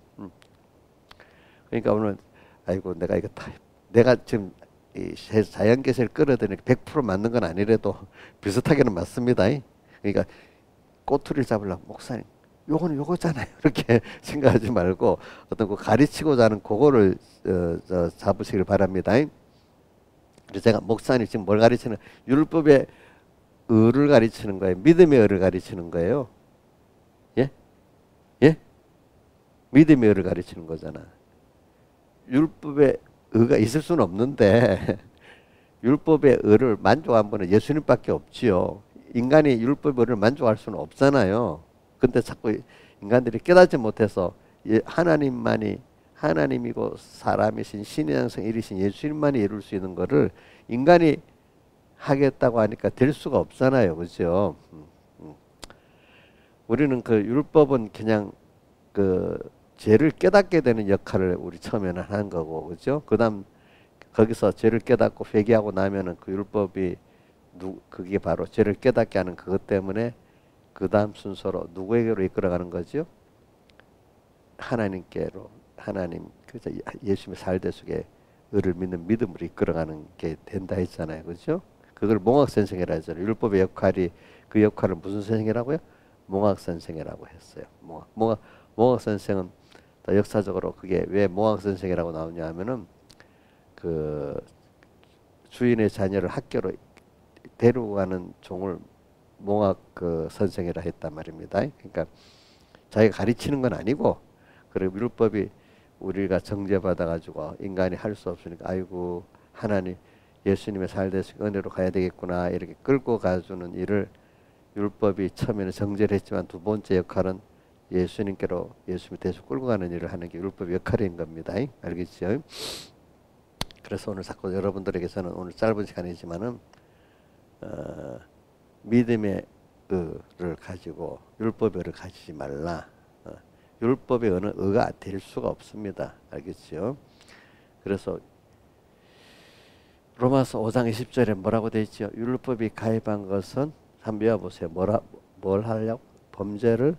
그러니까 오늘 아이고 내가 이거 다 내가 지금 이 자연계시를 끌어들이니까 100% 맞는 건 아니래도 비슷하게는 맞습니다. 그러니까 꼬투리를 잡으려고 목사님 요거는 요거잖아요. 이렇게 생각하지 말고 어떤 거 가르치고자 하는 그거를 잡으시길 바랍니다. 그래서 제가 목사님 지금 뭘 가르치는 율법의 의를 가르치는 거예요. 믿음의 의를 가르치는 거예요. 예? 예? 믿음의 의를 가르치는 거잖아. 율법의 의가 있을 수는 없는데 율법의 의를 만족한 분은 예수님밖에 없지요. 인간이 율법의 의를 만족할 수는 없잖아요. 근데 자꾸 인간들이 깨닫지 못해서 하나님만이 하나님이고 사람이신 신의 양성 이르신 예수님만이 이룰 수 있는 거를 인간이 하겠다고 하니까 될 수가 없잖아요. 그죠? 우리는 그 율법은 그냥 그 죄를 깨닫게 되는 역할을 우리 처음에는 하는 거고, 그죠? 그 다음, 거기서 죄를 깨닫고 회개하고 나면은 그 율법이, 그게 바로 죄를 깨닫게 하는 그것 때문에 그 다음 순서로 누구에게로 이끌어가는 거죠? 하나님께로, 하나님, 그죠? 예수님의 살대속에 의를 믿는 믿음으로 이끌어가는 게 된다 했잖아요. 그죠? 그걸 몽학선생이라 하잖아요. 율법의 역할이, 그 역할을 무슨 선생이라고요? 몽학선생이라고 했어요. 몽학선생은 역사적으로 그게 왜 몽학선생이라고 나오냐 하면은 그 주인의 자녀를 학교로 데리고 가는 종을 몽학 그 선생이라 했단 말입니다. 그러니까 자기가 가르치는 건 아니고 그리고 율법이 우리가 정죄받아 가지고 인간이 할 수 없으니까 아이고 하나님 예수님의 살대식 은혜로 가야 되겠구나 이렇게 끌고 가주는 일을 율법이 처음에는 정죄를 했지만 두 번째 역할은 예수님께로 예수님이 대속 끌고 가는 일을 하는 게 율법의 역할인 겁니다. 알겠죠? 그래서 오늘 자꾸 여러분들에게서는 오늘 짧은 시간이지만은 믿음의 의를 가지고 율법의 의를 가지지 말라. 율법의 의는 의가 될 수가 없습니다. 알겠죠? 그래서 로마서 5장 20절에 뭐라고 되어 있죠? 율법이 가입한 것은 한번 외워보세요. 뭘 하려고? 범죄를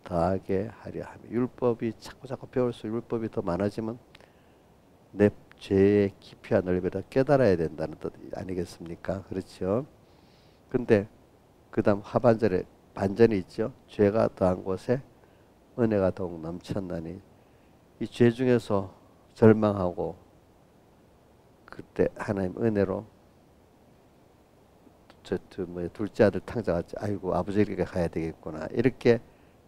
더하게 하려 하며 율법이 자꾸 배울수록 율법이 더 많아지면 내 죄의 깊이와 넓이를 더 깨달아야 된다는 뜻 아니겠습니까? 그렇죠? 근데 그 다음 하반절에 반전이 있죠. 죄가 더한 곳에 은혜가 더욱 넘쳤나니 이 죄 중에서 절망하고 그때 하나님 은혜로 둘째 아들 탕자같이 아이고 아버지에게 가야 되겠구나 이렇게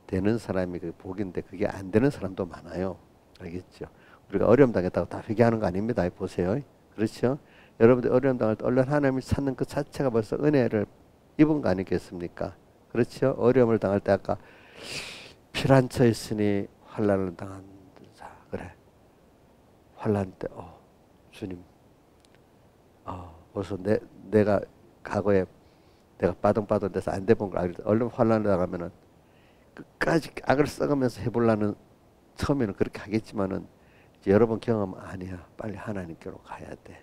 되는 사람이 그 복인데 그게 안 되는 사람도 많아요. 알겠죠? 우리가 어려움 당했다고 다 회개하는 거 아닙니다. 보세요. 그렇죠? 여러분들 어려움 당할 때 얼른 하나님을 찾는 그 자체가 벌써 은혜를 입은 거 아니겠습니까? 그렇죠? 어려움을 당할 때 아까 피란처 있으니 환난을 당한 자 그래 환난 때 주님 벌써 내가 과거에 내가 빠둥빠둥 돼서 안 돼본 걸 알고 얼른 환난을 당하면은 끝까지 악을 썩으면서 해보려는, 처음에는 그렇게 하겠지만은 이제 여러 번 경험하면 아니야, 빨리 하나님께로 가야 돼,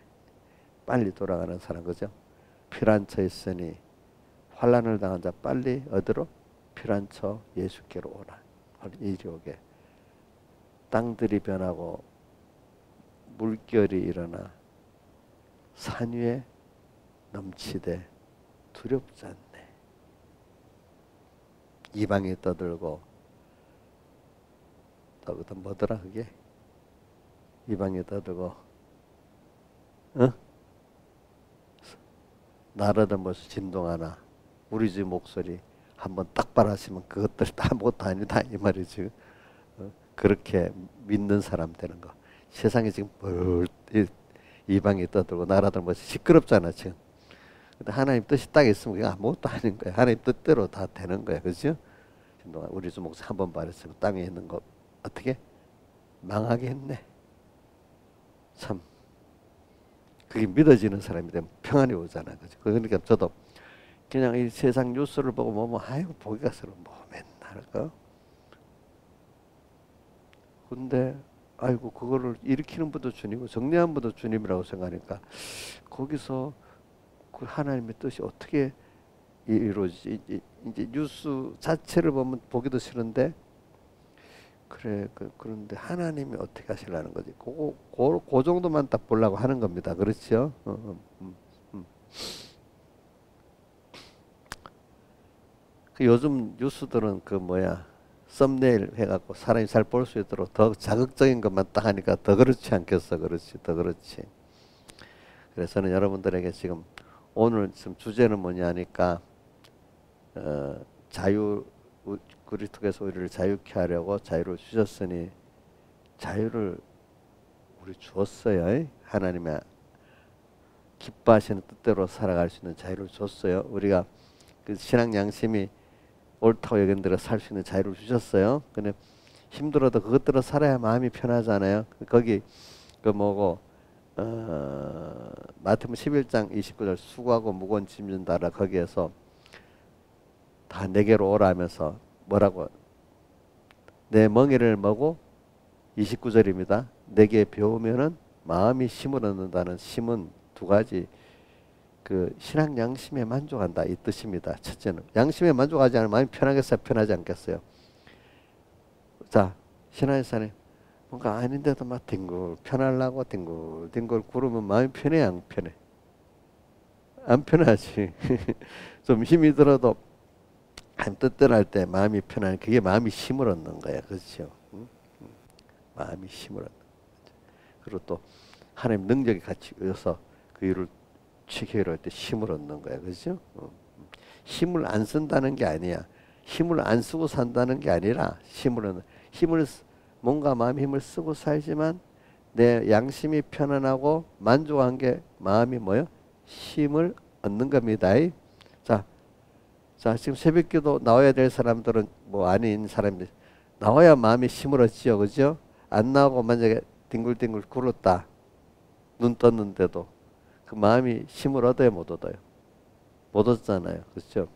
빨리 돌아가는 사람, 그죠? 피란처 있으니 환난을 당한 자 빨리 어디로? 피란처 예수께로 오라. 이리 오게. 땅들이 변하고 물결이 일어나 산 위에 넘치되 두렵지 않네. 이방이 떠들고, 또 뭐더라 그게? 이방이 떠들고, 어? 나라도 무슨 진동하나. 우리 집 목소리 한번 딱 바라시면 그것들 다 아무것도 아니다 이 말이지. 그렇게 믿는 사람 되는 거. 세상에 지금 이방이 떠들고 나라들 뭐 시끄럽잖아 지금. 근데 하나님 뜻이 딱 있으면 그게 아무것도 아닌 거야. 하나님 뜻대로 다 되는 거야, 그죠? 우리 주 목사 한번 말했으면 땅에 있는 거 어떻게 망하게 했네. 참 그게 믿어지는 사람이 되면 평안이 오잖아, 그죠? 그러니까 저도 그냥 이 세상 뉴스를 보고 뭐 아이고 보기가 싫어 뭐 맨날 거. 근데 아이고 그거를 일으키는 분도 주님이고 정리하는 분도 주님이라고 생각하니까 거기서 그 하나님의 뜻이 어떻게 이루어지지? 이제 뉴스 자체를 보면 보기도 싫은데, 그래 그런데 하나님이 어떻게 하시려는 거지? 그 정도만 딱 보려고 하는 겁니다. 그렇죠? 그 요즘 뉴스들은 그 뭐야 썸네일 해갖고 사람이 잘 볼 수 있도록 더 자극적인 것만 딱 하니까 더 그렇지 않겠어? 그렇지, 더 그렇지. 그래서 저는 여러분들에게 지금 오늘 지금 주제는 뭐냐 하니까 자유, 그리스도께서 우리를 자유케 하려고 자유를 주셨으니 자유를 우리 주었어요. 하나님의 기뻐하시는 뜻대로 살아갈 수 있는 자유를 줬어요. 우리가 그 신앙 양심이 옳다고 여긴대로 살 수 있는 자유를 주셨어요. 근데 힘들어도 그것대로 살아야 마음이 편하잖아요. 거기 그 뭐고 마태복음 11장 29절 수고하고 무거운 짐진 다라, 거기에서 다 내게로 오라 하면서 뭐라고? 내 멍에를 머고, 29절입니다. 내게 배우면은 마음이 힘을 얻는다는 힘은 두 가지. 그 신앙 양심에 만족한다 이 뜻입니다. 첫째는 양심에 만족하지 않으면 마음이 편하겠어요, 편하지 않겠어요? 자, 신앙에서는 뭔가 아닌데도 막 뒹굴 편하려고 뒹굴 구르면 마음이 편해, 안 편해? 안 편하지. 좀 힘이 들어도 하나님 뜻대로 할 때 마음이 편한, 그게 마음이 힘을 얻는 거야, 그렇죠? 마음이 힘을 얻는 거죠. 그리고 또 하나님 능력이 같이 있어서 그 일을 지켜야 할 때 힘을 얻는 거야, 그렇죠? 힘을 안 쓴다는 게 아니야. 힘을 안 쓰고 산다는 게 아니라 힘을 뭔가 마음의 힘을 쓰고 살지만 내 양심이 편안하고 만족한 게 마음이 뭐요? 힘을 얻는 겁니다. 자, 지금 새벽기도 나와야 될 사람들은 뭐 아닌 사람들 나와야 마음이 힘을 얻지요, 그죠? 안 나오고 만약에 뒹굴뒹굴 굴렀다, 눈 떴는데도 그 마음이 힘을 얻어야 못 얻어요? 못 얻잖아요, 그렇죠?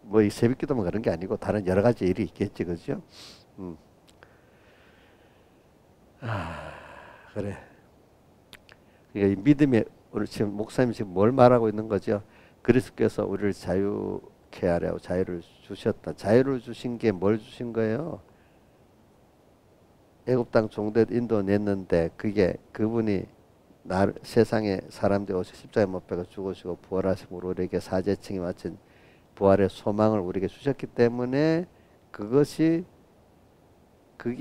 뭐 이 새벽기도만 그런 게 아니고 다른 여러 가지 일이 있겠지, 그죠? 그래. 그러니까 이 믿음의, 우리 지금 목사님 지금 뭘 말하고 있는 거죠? 그리스도께서 우리를 자유케 하려고 자유를 주셨다. 자유를 주신 게 뭘 주신 거예요? 애굽 땅 종대 인도 냈는데 그게 그분이 세상에 사람들이 오셔 십자가에 못 박아 죽으시고 부활하심으로 우리에게 사제층이 마친 부활의 소망을 우리에게 주셨기 때문에 그게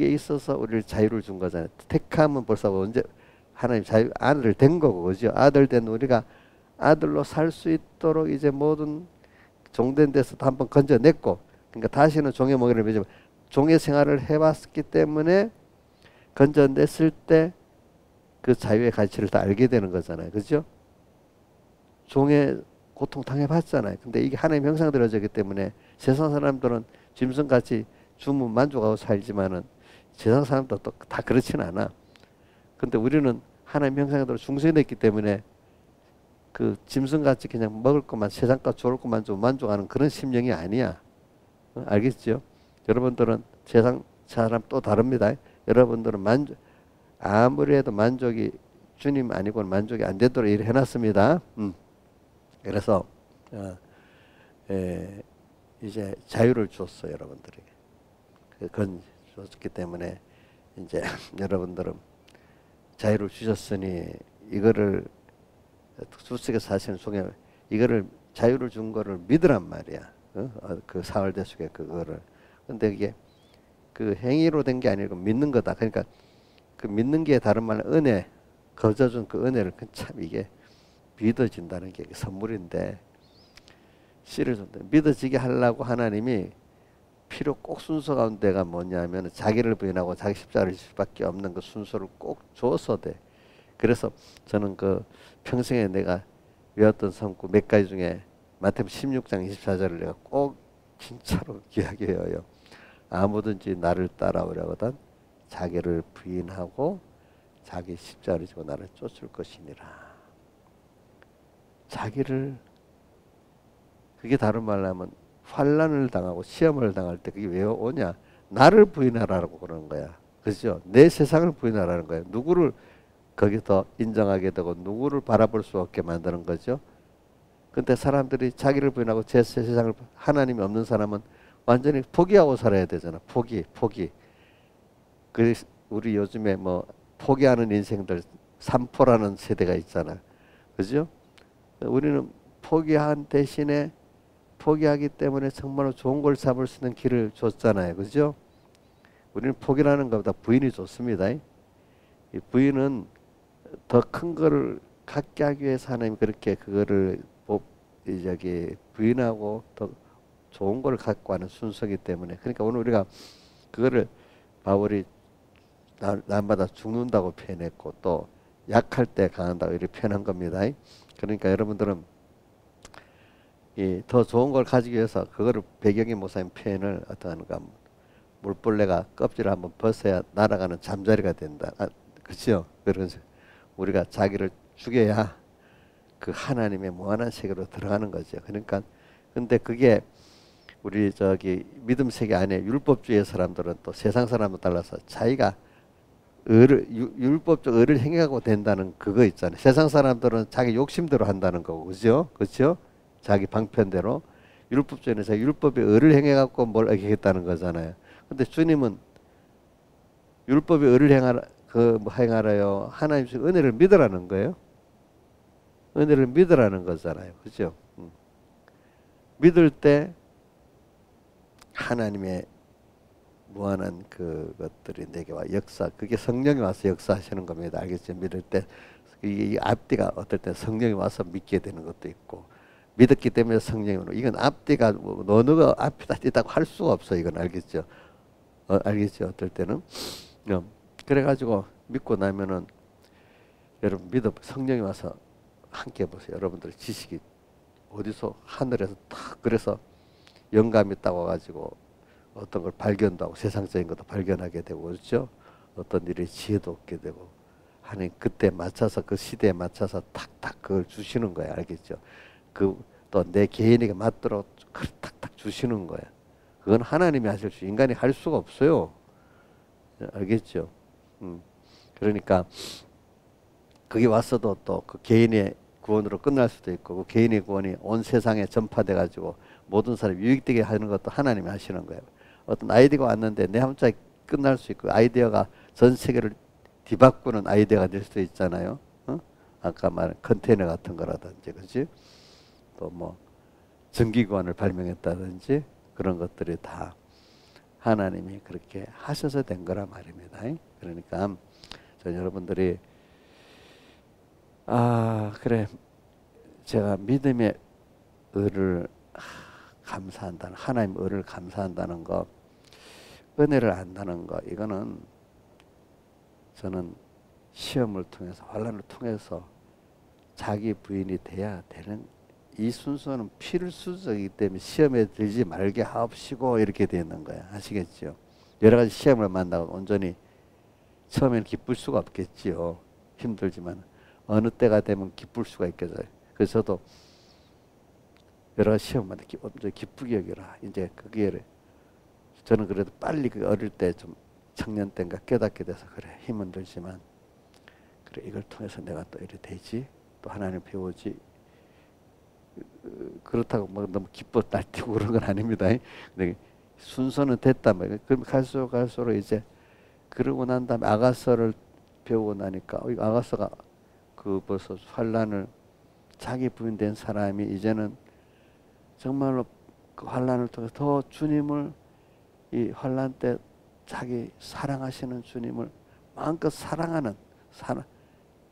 있어서 우리를 자유를 준 거잖아요. 택함은 벌써 언제 하나님 아들 된 거고, 그죠? 아들 된 우리가 아들로 살 수 있도록 이제 모든 종된 데서 한번 건져냈고, 그러니까 다시는 종의 먹이를 매지 종의 생활을 해봤기 때문에 건져냈을 때 그 자유의 가치를 다 알게 되는 거잖아요, 그죠? 종의 고통 당해봤잖아요. 근데 이게 하나님 형상되어지기 때문에 세상 사람들은 짐승같이 주면 만족하고 살지만은 세상 사람도 또 다 그렇지는 않아. 근데 우리는 하나님 형상대로 중생됐기 때문에 그 짐승같이 그냥 먹을 것만, 세상 것 좋을 것만 좀 만족하는 그런 심령이 아니야. 알겠죠? 여러분들은 세상 사람 또 다릅니다. 여러분들은 아무리 해도 만족이 주님 아니고는 만족이 안 되도록 일을 해놨습니다. 그래서 이제 자유를 줬어요, 여러분들에게. 그건 줬기 때문에 이제 여러분들은 자유를 주셨으니 이거를 수식에 사시는 속에 이거를 자유를 준 거를 믿으란 말이야. 그 사흘대속에 그거를. 근데 이게 그 행위로 된 게 아니고 믿는 거다. 그러니까 그 믿는 게 다른 말로 은혜, 거저 준 그 은혜를 참 이게 믿어진다는 게 선물인데 씨를 준다. 믿어지게 하려고 하나님이 필요 꼭 순서 가운데가 뭐냐면 자기를 부인하고 자기 십자가를 질 수밖에 없는 그 순서를 꼭 줘서 돼. 그래서 저는 그 평생에 내가 외웠던 성구 몇 가지 중에 마태복음 16장 24절을 내가 꼭 진짜로 귀하게 외워요. 아무든지 나를 따라오려거든 자기를 부인하고 자기 십자가를 지고 나를 쫓을 것이니라. 자기를, 그게 다른 말로 하면 환난을 당하고 시험을 당할 때 그게 왜 오냐? 나를 부인하라고 그러는 거야. 그죠? 내 세상을 부인하라는 거야. 누구를 거기서 인정하게 되고 누구를 바라볼 수 없게 만드는 거죠. 근데 사람들이 자기를 부인하고 제 세상을, 하나님이 없는 사람은 완전히 포기하고 살아야 되잖아. 포기. 그 우리 요즘에 뭐 포기하는 인생들 3포라는 세대가 있잖아. 그죠? 우리는 포기한 대신에 포기하기 때문에 정말로 좋은 걸 잡을 수 있는 길을 줬잖아요. 그죠? 우리는 포기라는 것보다 부인이 좋습니다. 이 부인은 더 큰 거를 갖게 하기 위해서 하나님이 그렇게 그거를 부인하고 더 좋은 걸 갖고 하는 순서이기 때문에, 그러니까 오늘 우리가 그거를 바울이 날마다 죽는다고 표현했고 또 약할 때 강한다고 이렇게 표현한 겁니다. 그러니까 여러분들은 이 더 좋은 걸 가지기 위해서 그거를 배경의 목사님 표현을 어떠한가, 물벌레가 껍질을 한번 벗어야 날아가는 잠자리가 된다. 그렇죠? 그래서 우리가 자기를 죽여야 그 하나님의 무한한 세계로 들어가는 거죠. 그러니까 근데 그게 우리 믿음 세계 안에 율법주의 사람들은 또 세상 사람과 달라서 자기가 율법적 의를 행하고 된다는 그거 있잖아요. 세상 사람들은 자기 욕심대로 한다는 거고, 그죠? 그렇죠? 자기 방편대로. 율법주의는 자기 율법의 의를 행해갖고 뭘 하겠다는 거잖아요. 근데 주님은 율법의 의를 행하라요. 하나님 주 은혜를 믿으라는 거예요. 은혜를 믿으라는 거잖아요. 그죠? 믿을 때 하나님의 무한한 그것들이 내게 와 그게 성령이 와서 역사하시는 겁니다. 알겠죠? 믿을 때 이 앞뒤가 어떨 때 성령이 와서 믿게 되는 것도 있고, 믿었기 때문에 성령이 오는, 이건 앞뒤가 어느가 앞이다 뒤다고 할 수가 없어. 이건 알겠죠? 알겠죠? 어떨 때는 그래가지고 믿고 나면은 여러분 성령이 와서 함께 해보세요. 여러분들 지식이 어디서 하늘에서 딱 그래서 영감이 딱 와가지고 어떤 걸 발견도 하고 세상적인 것도 발견하게 되고, 그렇죠? 어떤 일에 지혜도 얻게 되고 하나님 그때 맞춰서 그 시대에 맞춰서 탁탁 그걸 주시는 거야. 알겠죠? 그 또 내 개인에게 맞도록 탁탁 주시는 거야. 그건 하나님이 하실 수, 인간이 할 수가 없어요. 알겠죠? 그러니까 그게 왔어도 또 그 개인의 구원으로 끝날 수도 있고, 그 개인의 구원이 온 세상에 전파돼 가지고 모든 사람이 유익되게 하는 것도 하나님이 하시는 거예요. 어떤 아이디어가 왔는데 내 함자에 끝날 수 있고, 아이디어가 전 세계를 뒤바꾸는 아이디어가 될 수도 있잖아요. 아까 말한 컨테이너 같은 거라든지, 그렇지? 또 뭐 전기관을 발명했다든지 그런 것들이 다 하나님이 그렇게 하셔서 된 거란 말입니다. 그러니까 여러분들이 그래, 제가 믿음의 의를 감사한다는, 하나님 의를 감사한다는 거, 은혜를 안다는 거, 이거는 저는 시험을 통해서, 환난을 통해서 자기 부인이 돼야 되는, 이 순서는 필수적이기 때문에 시험에 들지 말게 하옵시고 이렇게 되는 거야. 아시겠죠? 여러 가지 시험을 만나고 온전히 처음에는 기쁠 수가 없겠지요. 힘들지만 어느 때가 되면 기쁠 수가 있겠어요. 그래서 저도 여러 가지 시험 만나 기쁘게 여기라. 이제 그게 저는 그래도 빨리 그 어릴 때 좀 청년 때인가 깨닫게 돼서 그래 힘은 들지만 그래 이걸 통해서 내가 또 이래 되지 또 하나님 배우지 그렇다고 뭐 너무 기뻐 날뛰고 그런 건 아닙니다. 근데 순서는 됐단 말이에요. 그럼 갈수록 이제 그러고 난 다음에 아가서를 배우고 나니까 아가서가 그 벌써 환란을 자기 부인된 사람이 이제는 정말로 그 환란을 통해서 더 주님을 이 환란 때 자기 사랑하시는 주님을 마음껏 사랑하는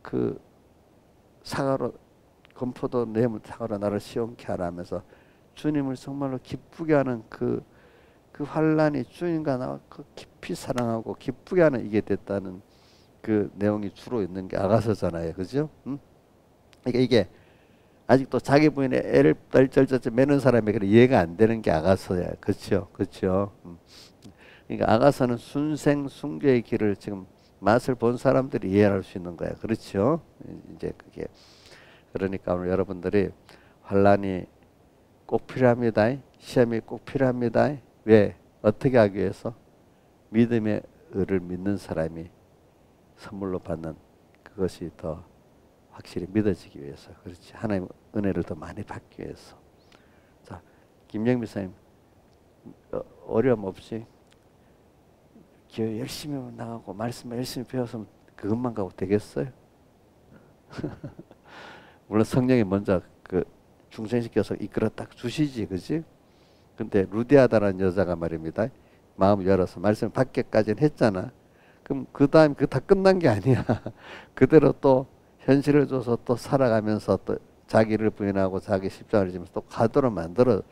그 사과로 건포도 뇌물 사과로 나를 시원케 하라 하면서 주님을 정말로 기쁘게 하는 그 환란이 주님과 나와 그 깊이 사랑하고 기쁘게 하는 이게 됐다는 그 내용이 주로 있는 게 아가서잖아요. 그죠? 그러니까 이게 아직도 자기 부인의 애를 덜덜덜 매는 사람에게 이해가 안 되는 게 아가서야. 그렇죠? 그렇죠? 그러니까 아가서는 순생 순교의 길을 지금 맛을 본 사람들이 이해할 수 있는 거야. 그렇죠? 이제 그게 그러니까 오늘 여러분들이 환란이 꼭 필요합니다. 시험이 꼭 필요합니다. 왜? 어떻게 하기 위해서? 믿음의 의를 믿는 사람이 선물로 받는 그것이 더 확실히 믿어지기 위해서. 그렇지. 하나님의 은혜를 더 많이 받기 위해서. 자, 김영미 사님 어려움 없이 교회 열심히 나가고 말씀 열심히 배워서 그것만 가고 되겠어요? 물론 성령이 먼저 그 중생시켜서 이끌어 딱 주시지, 그지? 근데 루디아다라는 여자가 말입니다. 마음 열어서 말씀 받기까지는 했잖아. 그럼 그 다음 그 다 끝난 게 아니야. 그대로 또 현실을 줘서 또 살아가면서 또 자기를 부인하고 자기 십자가를 지면서 또 가도록 만들어서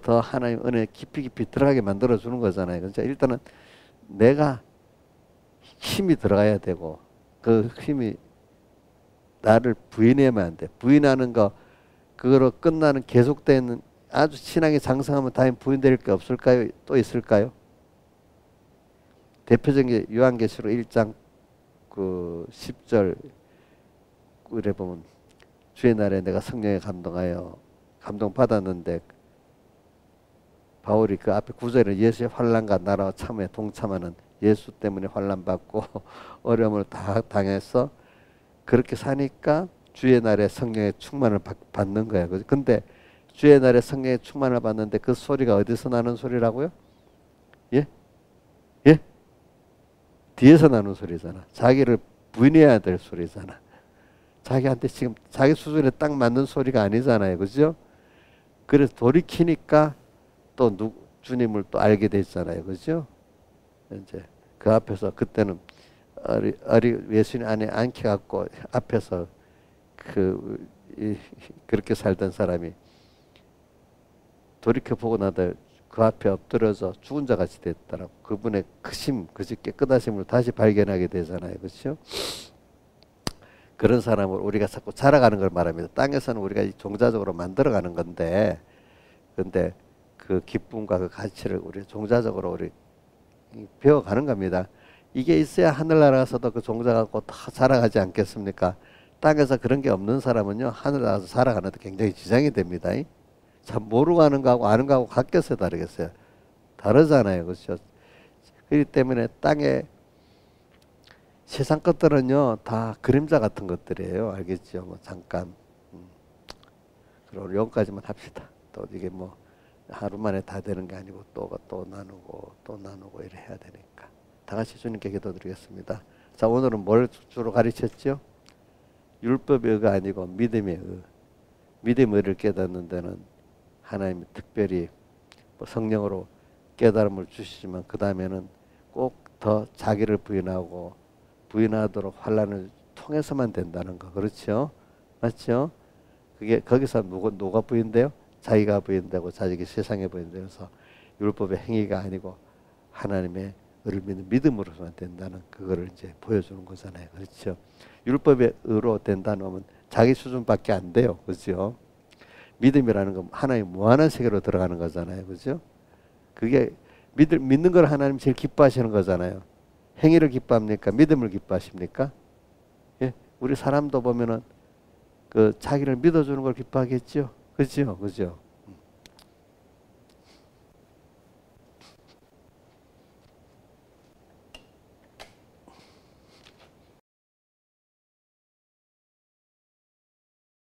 더 하나님 은혜 깊이 들어가게 만들어 주는 거잖아요. 그러니까 일단은 내가 힘이 들어가야 되고 그 힘이 나를 부인하면 안 돼. 부인하는 거 그거로 끝나는 계속되는 아주 신앙이 장성하면 다음 부인될 게 없을까요? 또 있을까요? 대표적인 게 요한계시록 1장 그 10절 그래 보면 주의 날에 내가 성령에 감동하여 감동받았는데 바울이 그 앞에 9절에 예수의 환난과 나라와 참에 동참하는 예수 때문에 환난받고 어려움을 다 당해서 그렇게 사니까 주의 날에 성령의 충만을 받는 거야. 근데 주의 날에 성령의 충만을 받는데 그 소리가 어디서 나는 소리라고요? 예? 예? 뒤에서 나는 소리잖아. 자기를 부인해야 될 소리잖아. 자기한테 지금 자기 수준에 딱 맞는 소리가 아니잖아요. 그죠? 그래서 돌이키니까 또 주님을 또 알게 됐잖아요. 그죠? 이제 그 앞에서 그때는 예수님 안에 앉혀 갖고 앞에서 그렇게 살던 사람이 돌이켜 보고 나다 그 앞에 엎드려서 죽은 자 같이 됐더라고. 그분의 크심, 그 깨끗하심을 다시 발견하게 되잖아요. 그렇죠? 그런 사람을 우리가 자꾸 자라가는 걸 말합니다. 땅에서는 우리가 종자적으로 만들어가는 건데, 근데 그 기쁨과 그 가치를 우리 종자적으로 우리 배워가는 겁니다. 이게 있어야 하늘나라에서도 그 종자 갖고 다 자라가지 않겠습니까? 땅에서 그런 게 없는 사람은요, 하늘나라에서 살아가는데 굉장히 지장이 됩니다. 참 모르고 하는 거하고 아는 거하고 같겠어요, 다르겠어요? 다르잖아요, 그렇죠? 그렇기 때문에 땅에 세상 것들은요 다 그림자 같은 것들이에요. 알겠죠? 뭐 잠깐 그럼 여기까지만 합시다. 또 이게 뭐 하루 만에 다 되는 게 아니고 또 나누고 이래 해야 되니까 다 같이 주님께 기도드리겠습니다. 자, 오늘은 뭘 주로 가르쳤죠? 율법의 의가 아니고 믿음의 의. 믿음의 의를 깨닫는 데는 하나님이 특별히 뭐 성령으로 깨달음을 주시지만 그 다음에는 꼭 더 자기를 부인하도록 환난을 통해서만 된다는 거. 그렇죠? 맞죠? 그게 거기서 누가 부인돼요? 자기가 부인되고 자식이 세상에 부인되어서 율법의 행위가 아니고 하나님의 의를 믿는 믿음으로서만 된다는 그거를 이제 보여주는 거잖아요. 그렇죠? 율법의 의로 된다는 놈은 자기 수준밖에 안 돼요. 그렇죠? 믿음이라는 건 하나님 무한한 세계로 들어가는 거잖아요. 그렇죠? 그게 믿는 걸 하나님 제일 기뻐하시는 거잖아요. 행위를 기뻐합니까? 믿음을 기뻐하십니까? 예? 우리 사람도 보면은 그 자기를 믿어주는 걸 기뻐하겠죠. 그렇죠? 그렇죠?